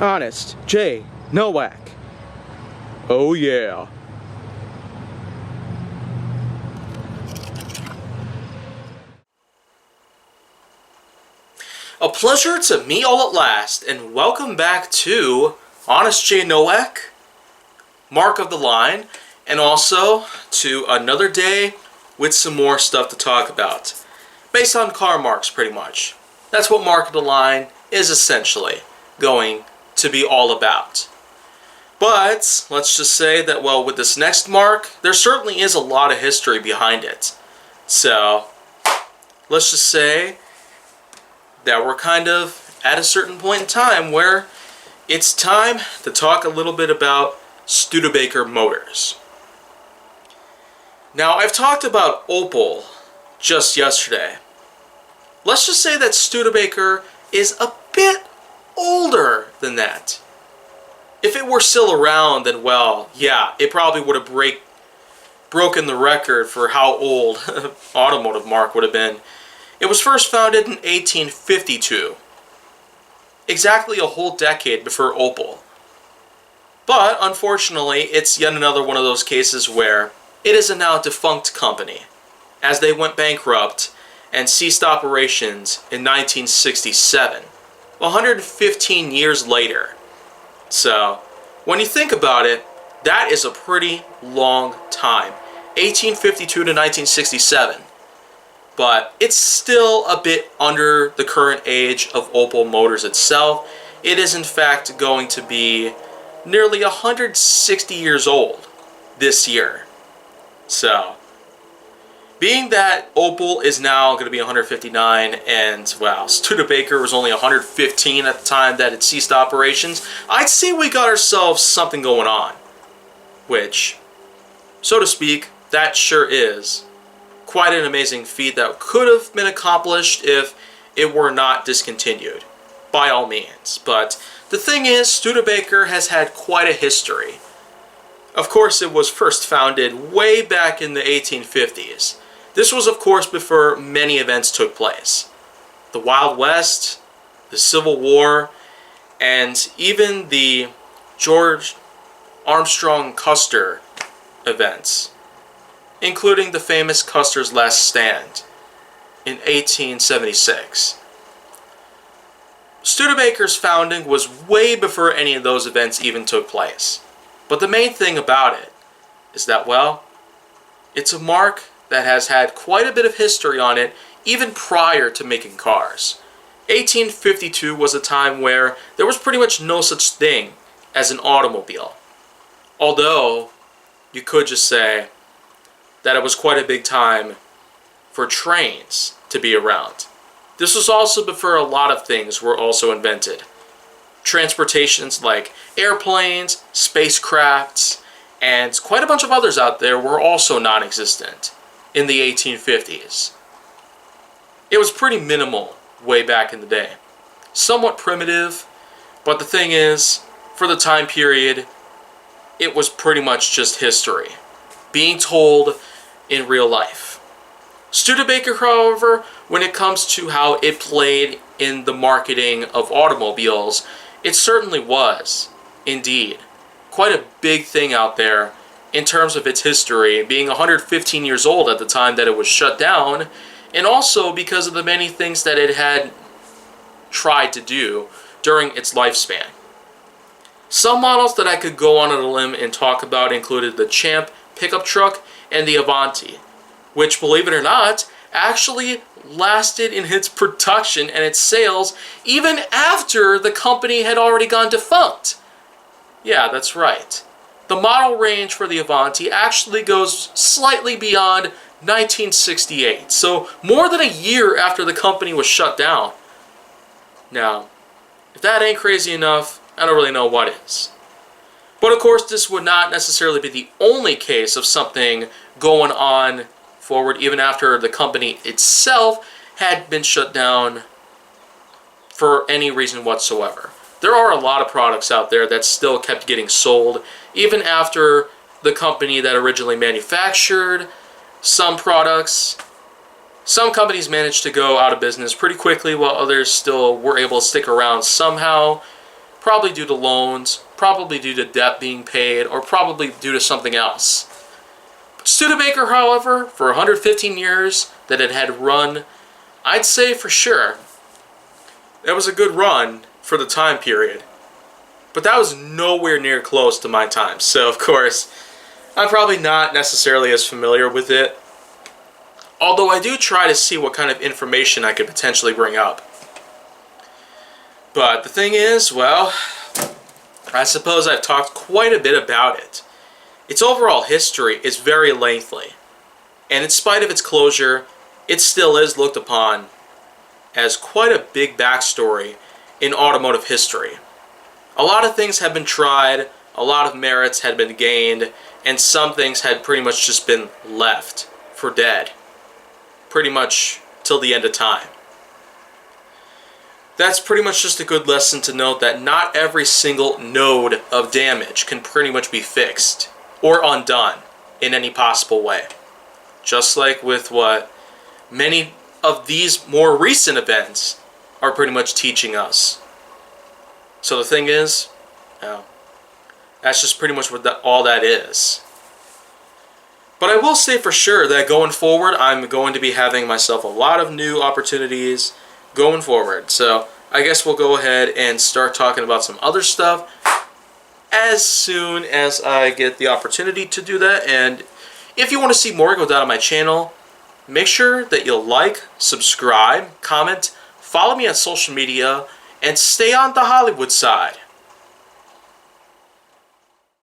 Honest J. Nowak. Oh yeah. A pleasure to meet all at last, and welcome back to Honest J. Nowak, Mark of the Line, and also to another day with some more stuff to talk about. Based on car marks, pretty much. That's what Mark of the Line is essentially going to be all about. But let's just say that, well, with this next mark, there certainly is a lot of history behind it. So, let's just say that we're kind of at a certain point in time where it's time to talk a little bit about Studebaker motors. Now, I've talked about Opel just yesterday. Let's just say that Studebaker is a bit older than that. If it were still around, then well, yeah, it probably would have broken the record for how old automotive marque would have been. It was first founded in 1852, exactly a whole decade before Opel. But unfortunately, it's yet another one of those cases where it is a now defunct company, as they went bankrupt and ceased operations in 1967, 115 years later. So, when you think about it, that is a pretty long time. 1852 to 1967. But it's still a bit under the current age of Opel Motors itself. It is in fact going to be nearly 160 years old this year. So, being that Opel is now going to be 159 and, well, Studebaker was only 115 at the time that it ceased operations, I'd say we got ourselves something going on. Which, so to speak, that sure is quite an amazing feat that could have been accomplished if it were not discontinued, by all means. But the thing is, Studebaker has had quite a history. Of course, it was first founded way back in the 1850s. This was, of course, before many events took place. The Wild West, the Civil War, and even the George Armstrong Custer events, including the famous Custer's Last Stand in 1876. Studebaker's founding was way before any of those events even took place. But the main thing about it is that, well, it's a marque that has had quite a bit of history on it even prior to making cars. 1852 was a time where there was pretty much no such thing as an automobile. Although, you could just say that it was quite a big time for trains to be around. This was also before a lot of things were also invented. Transportations like airplanes, spacecrafts, and quite a bunch of others out there were also non-existent in the 1850s. It was pretty minimal way back in the day. Somewhat primitive, but the thing is, for the time period, it was pretty much just history being told in real life. Studebaker, however, when it comes to how it played in the marketing of automobiles, it certainly was, indeed, quite a big thing out there in terms of its history, being 115 years old at the time that it was shut down, and also because of the many things that it had tried to do during its lifespan. Some models that I could go on a limb and talk about included the Champ pickup truck and the Avanti, which, believe it or not, actually lasted in its production and its sales even after the company had already gone defunct. Yeah, that's right. The model range for the Avanti actually goes slightly beyond 1968, so more than a year after the company was shut down. Now, if that ain't crazy enough, I don't really know what is. But of course, this would not necessarily be the only case of something going on forward even after the company itself had been shut down for any reason whatsoever. There are a lot of products out there that still kept getting sold even after the company that originally manufactured some products. Some companies managed to go out of business pretty quickly while others still were able to stick around somehow. Probably due to loans, probably due to debt being paid, or probably due to something else. Studebaker, however, for 115 years that it had run, I'd say for sure that was a good run for the time period. But that was nowhere near close to my time. So, of course, I'm probably not necessarily as familiar with it. Although I do try to see what kind of information I could potentially bring up. But the thing is, well, I suppose I've talked quite a bit about it. Its overall history is very lengthy, and in spite of its closure, it still is looked upon as quite a big backstory in automotive history. A lot of things have been tried, a lot of merits had been gained, and some things had pretty much just been left for dead, pretty much till the end of time. That's pretty much just a good lesson to note that not every single node of damage can pretty much be fixed or undone in any possible way. Just like with what many of these more recent events are pretty much teaching us. So the thing is, that's just pretty much what all that is. But I will say for sure that going forward, I'm going to be having myself a lot of new opportunities going forward. So I guess we'll go ahead and start talking about some other stuff as soon as I get the opportunity to do that. And if you want to see more go down on my channel, make sure that you'll like, subscribe, comment, follow me on social media, and stay on the Hollywood side.